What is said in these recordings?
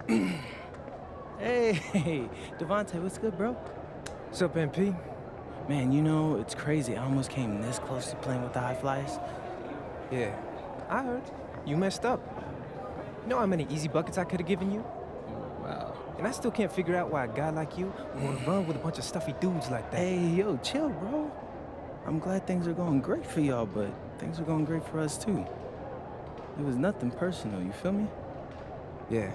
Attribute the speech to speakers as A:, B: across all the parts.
A: Hey, Devontae, what's good, bro?
B: What's up, MP?
A: Man, you know, it's crazy. I almost came this close to playing with the High Flyers.
B: Yeah, I heard. You messed up. You know how many easy buckets I could have given you?
A: Wow.
B: And I still can't figure out why a guy like you would want to run with a bunch of stuffy dudes like that.
A: Hey, yo, chill, bro. I'm glad things are going great for y'all, but things are going great for us, too. It was nothing personal, you feel me?
B: Yeah,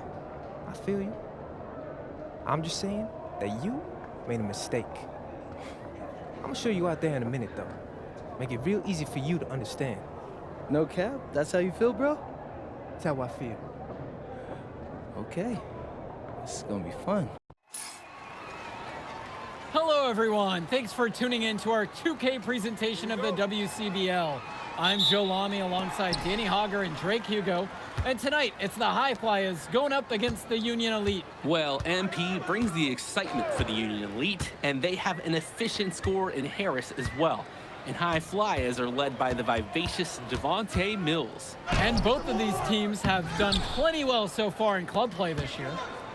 B: I feel you. I'm just saying that you made a mistake. I'm gonna show you out there in a minute, though. Make it real easy for you to understand.
A: No cap? That's how you feel, bro?
B: That's how I feel.
A: Okay. This is gonna be fun.
C: Hello, everyone. Thanks for tuning in to our 2K presentation of the WCBL. I'm Joe Lamy alongside Danny Hogger and Drake Hugo. And tonight, it's the High Flyers going up against the Union Elite.
D: Well, MP brings the excitement for the Union Elite, and they have an efficient scorer in Harris as well. And High Flyers are led by the vivacious Devontae Mills.
C: And both of these teams have done plenty well so far in club play this year.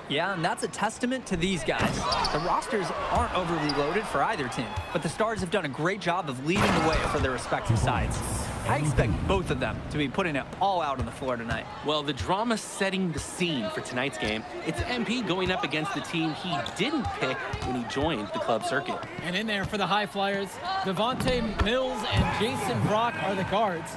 E: Yeah, and that's a testament to these guys. The rosters aren't overly loaded for either team, but the Stars have done a great job of leading the way for their respective sides. I expect both of them to be putting it all out on the floor tonight.
D: Well, the drama setting the scene for tonight's game, it's MP going up against the team he didn't pick when he joined the club circuit.
C: And in there for the High Flyers, Devontae Mills and Jason Brock are the guards.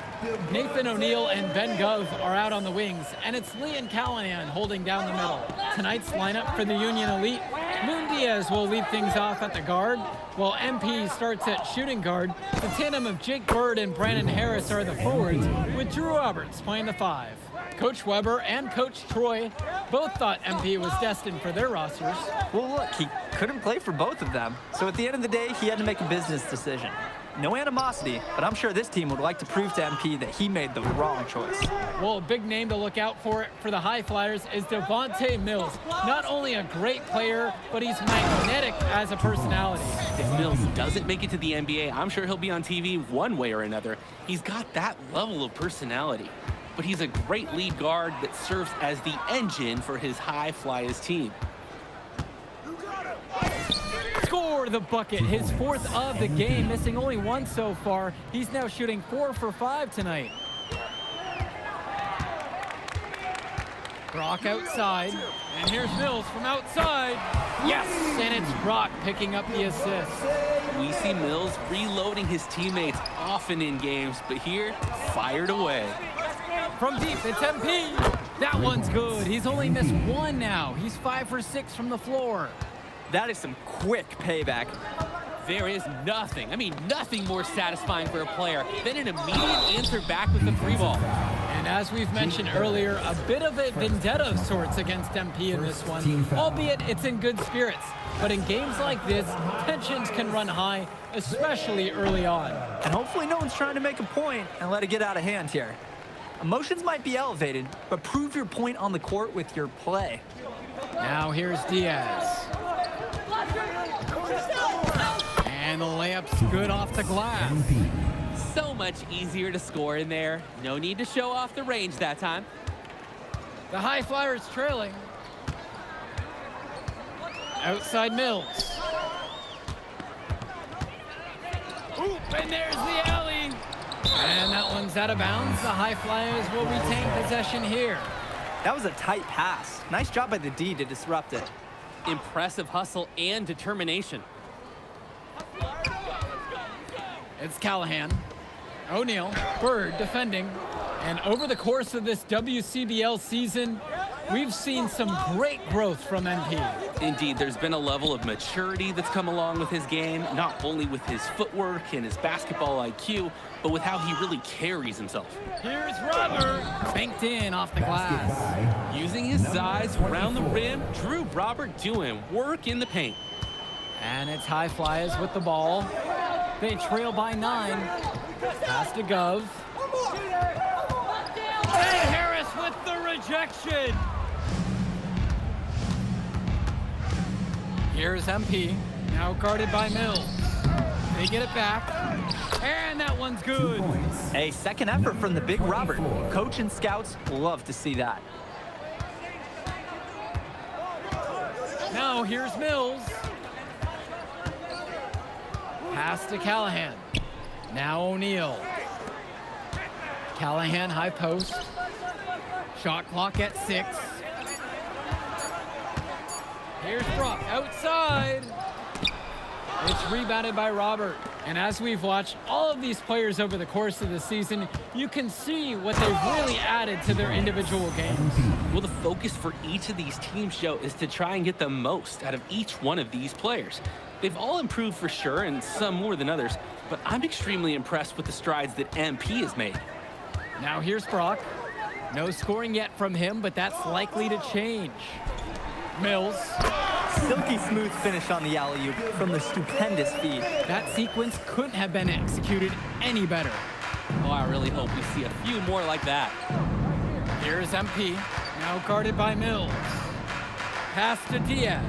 C: Nathan O'Neill and Ben Gove are out on the wings, and it's Lee and Callahan holding down the middle. Tonight's lineup for the Union Elite, Moon Diaz will lead things off at the guard, while MP starts at shooting guard. The tandem of Jake Bird and Brandon Harris are the forwards, with Drew Roberts playing the 5. Coach Weber and Coach Troy both thought MP was destined for their rosters.
E: Well, look, he couldn't play for both of them, so at the end of the day, he had to make a business decision. No animosity, but I'm sure this team would like to prove to MP that he made the wrong choice.
C: Well, a big name to look out for the High Flyers is Devontae Mills. Not only a great player, but he's magnetic as a personality.
D: If Mills doesn't make it to the NBA, I'm sure he'll be on TV one way or another. He's got that level of personality. But he's a great lead guard that serves as the engine for his High Flyers team.
C: Score the bucket, his 4th of the game, missing only 1 so far. He's now shooting 4 for 5 tonight. Brock outside, and here's Mills from outside. Yes, and it's Brock picking up the assist.
D: We see Mills reloading his teammates often in games, but here, fired away.
C: From deep, it's MP. That one's good. He's only missed 1 now. He's 5 for 6 from the floor.
E: That is some quick payback.
D: There is nothing, nothing more satisfying for a player than an immediate answer back with the free ball.
C: And as we've mentioned earlier, a bit of a vendetta of sorts against MP in this one, albeit it's in good spirits. But in games like this, tensions can run high, especially early on.
E: And hopefully no one's trying to make a point and let it get out of hand here. Emotions might be elevated, but prove your point on the court with your play.
C: Now here's Diaz. And the layup's good off the glass.
D: So much easier to score in there. No need to show off the range that time.
C: The High Flyers trailing. Outside Mills. Oop, and there's the alley. And that one's out of bounds. The High Flyers will retain possession here.
E: That was a tight pass. Nice job by the D to disrupt it.
D: Impressive hustle and determination.
C: It's Callahan. O'Neill, Bird defending. And over the course of this WCBL season, we've seen some great growth from MP.
D: Indeed, there's been a level of maturity that's come along with his game, not only with his footwork and his basketball IQ, but with how he really carries himself.
C: Here's Robert. Banked in off the glass.
D: Using his size around the rim, Drew Robert doing work in the paint.
C: And it's High Flyers with the ball. They trail by 9. Pass to Gove. And Harris with the rejection. Here's MP, now guarded by Mills. They get it back, and that one's good.
E: A second effort from the big Robert. Coach and scouts love to see that.
C: Now here's Mills. Pass to Callahan. Now O'Neal. Callahan high post. Shot clock at 6. Here's Brock outside. It's rebounded by Robert. And as we've watched all of these players over the course of the season, you can see what they've really added to their individual games.
D: Well, the focus for each of these teams, Joe, is to try and get the most out of each one of these players. They've all improved for sure, and some more than others, but I'm extremely impressed with the strides that MP has made.
C: Now here's Brock. No scoring yet from him, but that's likely to change. Mills.
E: Silky smooth finish on the alley-oop from the stupendous feed.
C: That sequence couldn't have been executed any better.
D: Oh, I really hope we see a few more like that.
C: Here's MP, now guarded by Mills. Pass to Diaz.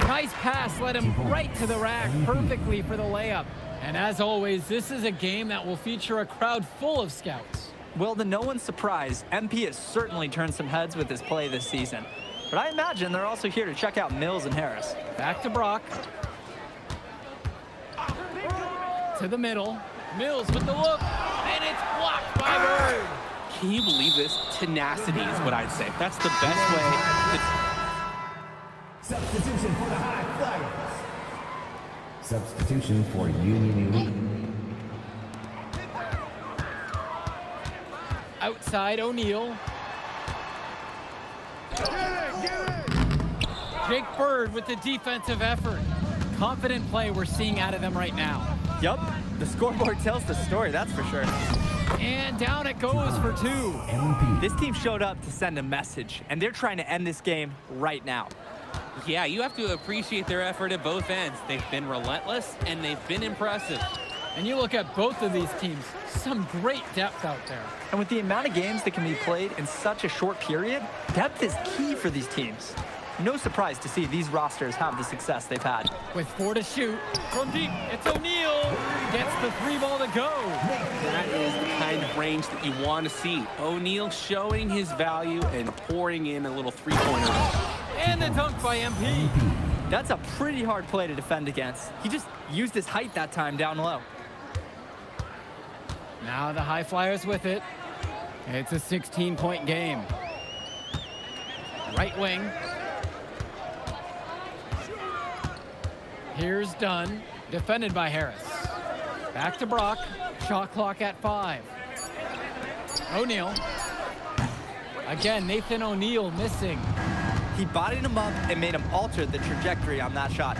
C: Nice pass led him right to the rack, perfectly for the layup. And as always, this is a game that will feature a crowd full of scouts.
E: Well, to no one's surprise, MP has certainly turned some heads with his play this season. But I imagine they're also here to check out Mills and Harris.
C: Back to Brock. To the middle. Mills with the look, and it's blocked by Bird.
D: Can you believe this? Tenacity is what I'd say. That's the best way to...
F: Substitution for the High Flyers. Substitution for Union Elite.
C: Outside O'Neal. Jake Bird with the defensive effort. Confident play we're seeing out of them right now.
E: Yup, the scoreboard tells the story, that's for sure.
C: And down it goes for 2.
F: MP.
E: This team showed up to send a message, and they're trying to end this game right now.
D: Yeah, you have to appreciate their effort at both ends. They've been relentless, and they've been impressive.
C: And you look at both of these teams, some great depth out there.
E: And with the amount of games that can be played in such a short period, depth is key for these teams. No surprise to see these rosters have the success they've had.
C: With 4 to shoot, from deep, it's O'Neal. Gets the 3 ball to go.
D: That is the kind of range that you want to see. O'Neal showing his value and pouring in a little three-pointer.
C: And the dunk by MP.
E: That's a pretty hard play to defend against. He just used his height that time down low.
C: Now the High Flyers with it. It's a 16-point game. Right wing. Here's Dunn, defended by Harris. Back to Brock, shot clock at 5. O'Neal. Again, Nathan O'Neal missing.
E: He bodied him up and made him alter the trajectory on that shot.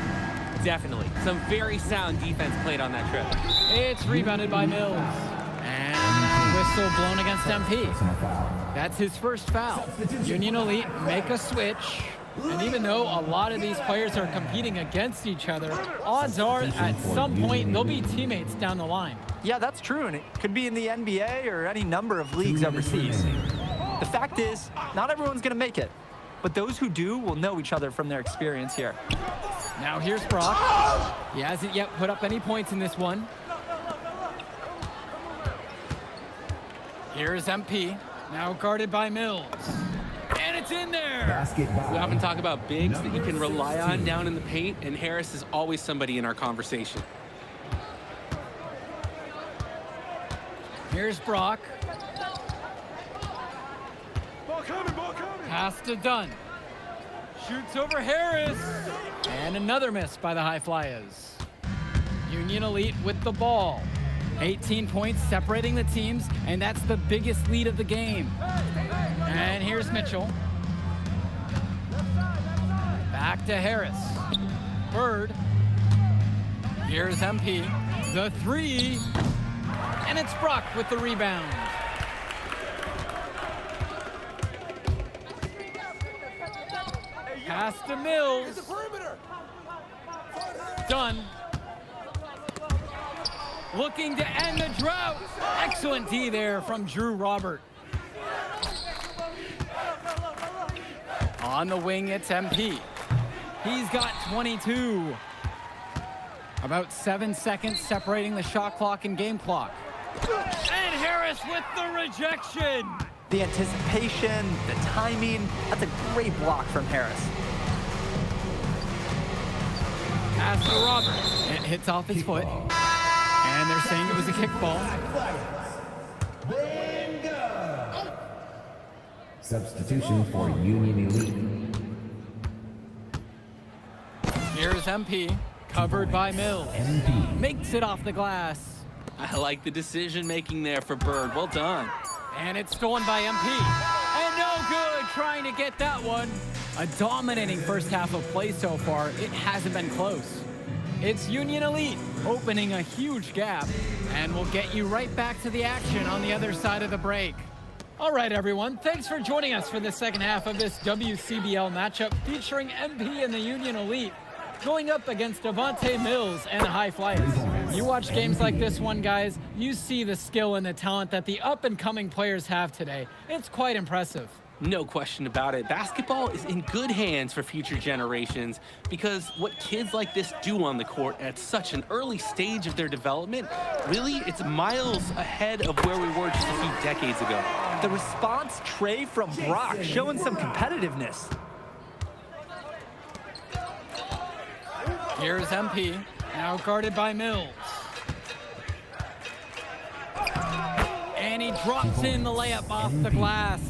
D: Definitely. Some very sound defense played on that trip.
C: It's rebounded by Mills. And whistle blown against MP. That's his first foul. Union Elite make a switch. And even though a lot of these players are competing against each other, odds are at some point they'll be teammates down the line.
E: Yeah, that's true, and it could be in the NBA or any number of leagues overseas. The fact is, not everyone's going to make it, but those who do will know each other from their experience here.
C: Now here's Brock. He hasn't yet put up any points in this one. Here's MP, now guarded by Mills. And it's in there!
F: Basketball.
D: We often talk about bigs that you can rely on down in the paint, and Harris is always somebody in our conversation.
C: Here's Brock. Pass to Dunn. Shoots over Harris. And another miss by the High Flyers. Union Elite with the ball. 18 points separating the teams, and that's the biggest lead of the game. And here's Mitchell. Back to Harris. Bird. Here's MP. The 3. And it's Brock with the rebound. Pass to Mills. Done. Looking to end the drought. Excellent D there from Drew Robert. On the wing, it's MP. He's got 22. About 7 seconds separating the shot clock and game clock. And Harris with the rejection.
E: The anticipation, the timing, that's a great block from Harris.
C: Pass to Roberts. It hits off his foot. And they're saying it was a kickball.
F: Substitution for Union Elite.
C: Here's MP, covered by Mills.
F: MP.
C: Makes it off the glass.
D: I like the decision making there for Bird. Well done.
C: And it's stolen by MP. And no good trying to get that one. A dominating first half of play so far. It hasn't been close. It's Union Elite opening a huge gap. And we'll get you right back to the action on the other side of the break. All right, everyone. Thanks for joining us for the second half of this WCBL matchup featuring MP and the Union Elite going up against Devontae Mills and the High Flyers. You watch games like this one, guys, you see the skill and the talent that the up-and-coming players have today. It's quite impressive.
D: No question about it. Basketball is in good hands for future generations because what kids like this do on the court at such an early stage of their development, really, it's miles ahead of where we were just a few decades ago.
E: The response tray from Brock showing some competitiveness.
C: Here's MP, now guarded by Mills. And he drops in the layup off the glass.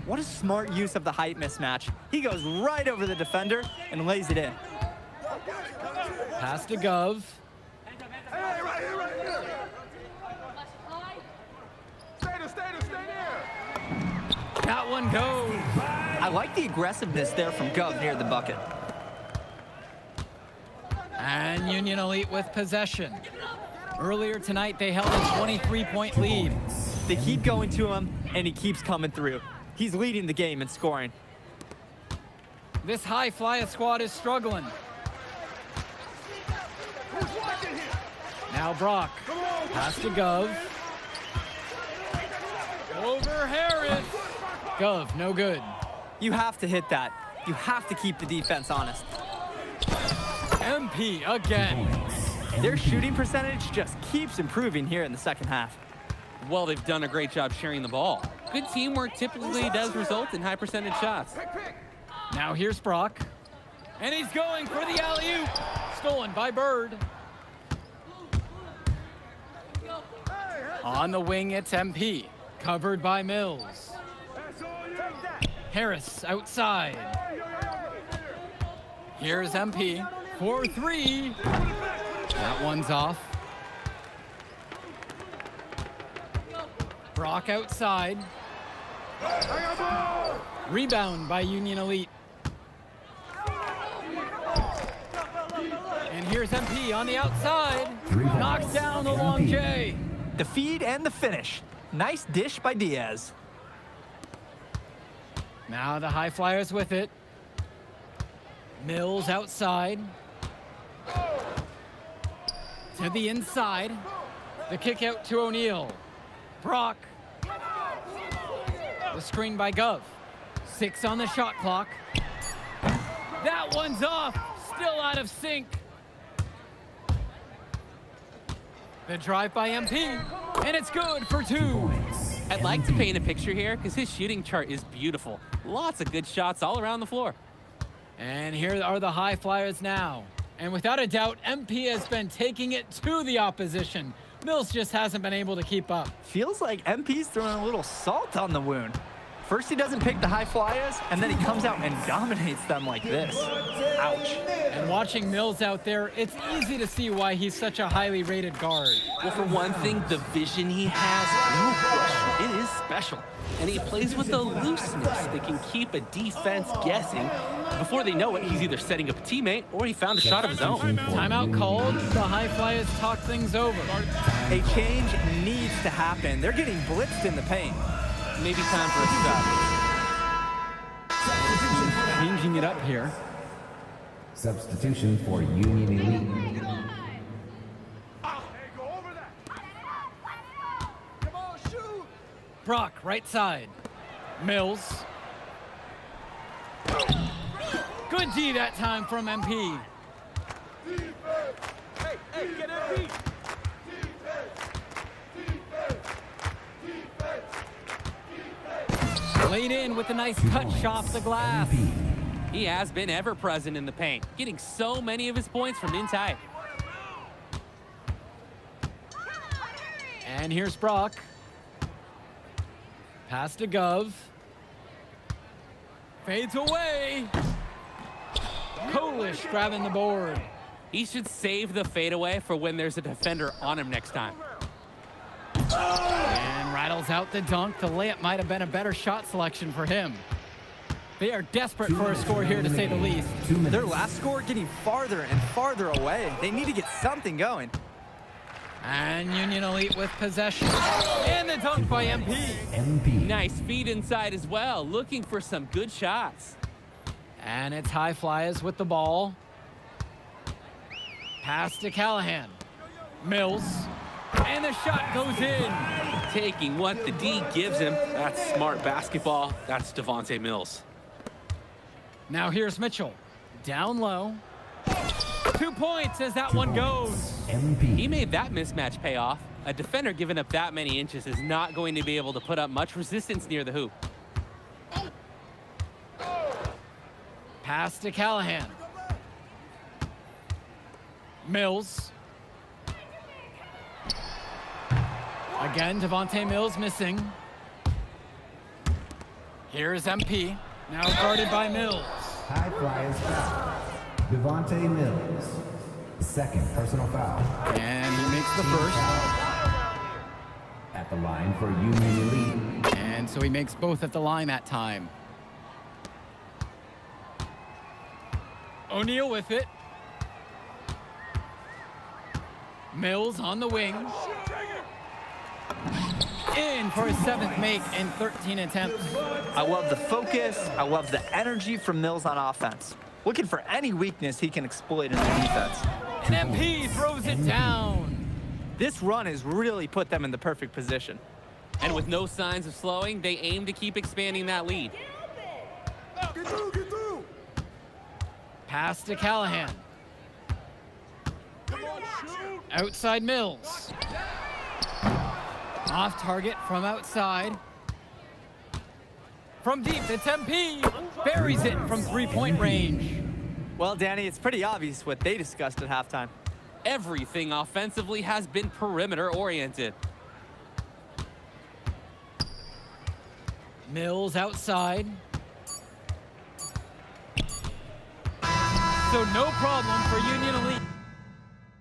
E: What a smart use of the height mismatch. He goes right over the defender and lays it in.
C: Pass to Gov. That one goes.
E: I like the aggressiveness there from Gov near the bucket.
C: And Union Elite with possession. Earlier tonight, they held a 23-point lead.
E: They keep going to him, and he keeps coming through. He's leading the game in scoring.
C: This High Flyer squad is struggling. Now Brock. Pass to Gov. Over Harris. Gov, no good.
E: You have to hit that. You have to keep the defense honest.
C: MP again.
E: Their shooting percentage just keeps improving here in the second half.
D: Well, they've done a great job sharing the ball. Good teamwork typically does result in high percentage shots.
C: Now here's Brock. And he's going for the alley-oop. Stolen by Bird. On the wing, it's MP. Covered by Mills. Harris outside. Here's MP for three. That one's off. Brock outside. Rebound by Union Elite. And here's MP on the outside. Knocks down the long J.
E: The feed and the finish. Nice dish by Diaz.
C: Now the High Flyers with it. Mills outside. To the inside. The kick out to O'Neal. Brock. The screen by Gov. 6 on the shot clock. That one's off. Still out of sync. The drive by MP. And it's good for 2.
D: I'd like to paint a picture here because his shooting chart is beautiful. Lots of good shots all around the floor.
C: And here are the High Flyers now. And without a doubt, MP has been taking it to the opposition. Mills just hasn't been able to keep up.
E: Feels like MP's throwing a little salt on the wound. First he doesn't pick the High Flyers, and then he comes out and dominates them like this. Ouch.
C: And watching Mills out there, it's easy to see why he's such a highly rated guard.
D: Well, for one thing, the vision he has, no question, it is special. And he plays with a looseness that can keep a defense guessing. Before they know it, he's either setting up a teammate or he found a shot of his own.
C: Timeout called. The High Flyers talk things over.
E: A change needs to happen. They're getting blitzed in the paint.
D: Maybe time for a stop.
C: Changing it up here.
F: Substitution for Union Elite.
C: Brock, right side. Mills. Good D that time from MP. Laid in with a nice touch off the glass.
D: He has been ever present in the paint, getting so many of his points from inside.
C: And here's Brock. Pass to Gov. Fades away. Kolish grabbing the board.
D: He should save the fadeaway for when there's a defender on him next time.
C: And rattles out the dunk. The layup might have been a better shot selection for him. They are desperate for a score here, to say the least.
E: Their last score getting farther and farther away. They need to get something going.
C: And Union Elite with possession. And the dunk by MP.
D: Nice feed inside as well, looking for some good shots.
C: And it's High Flyers with the ball. Pass to Callahan. Mills. And the shot goes in.
D: Taking what the D gives him. That's smart basketball. That's Devontae Mills.
C: Now here's Mitchell. Down low. 2 points as that one goes.
D: He made that mismatch pay off. A defender giving up that many inches is not going to be able to put up much resistance near the hoop.
C: Pass to Callahan. Mills. Again, Devontae Mills missing. Here's MP. Now guarded by Mills.
F: High Flyers foul. Devontae Mills. Second personal foul.
C: And he makes the first.
F: At the line for Union Elite.
C: And so he makes both at the line that time. O'Neal with it. Mills on the wing. In for his 7th make in 13 attempts.
E: I love the focus. I love the energy from Mills on offense. Looking for any weakness he can exploit in the defense.
C: And MP throws it down.
E: This run has really put them in the perfect position.
D: And with no signs of slowing, they aim to keep expanding that lead.
C: Pass to Callahan. Outside Mills. Off target from outside. From deep, it's MP. Buries it from 3-point range.
E: Well, Danny, it's pretty obvious what they discussed at halftime.
D: Everything offensively has been perimeter oriented.
C: Mills outside. So no problem for Union Elite.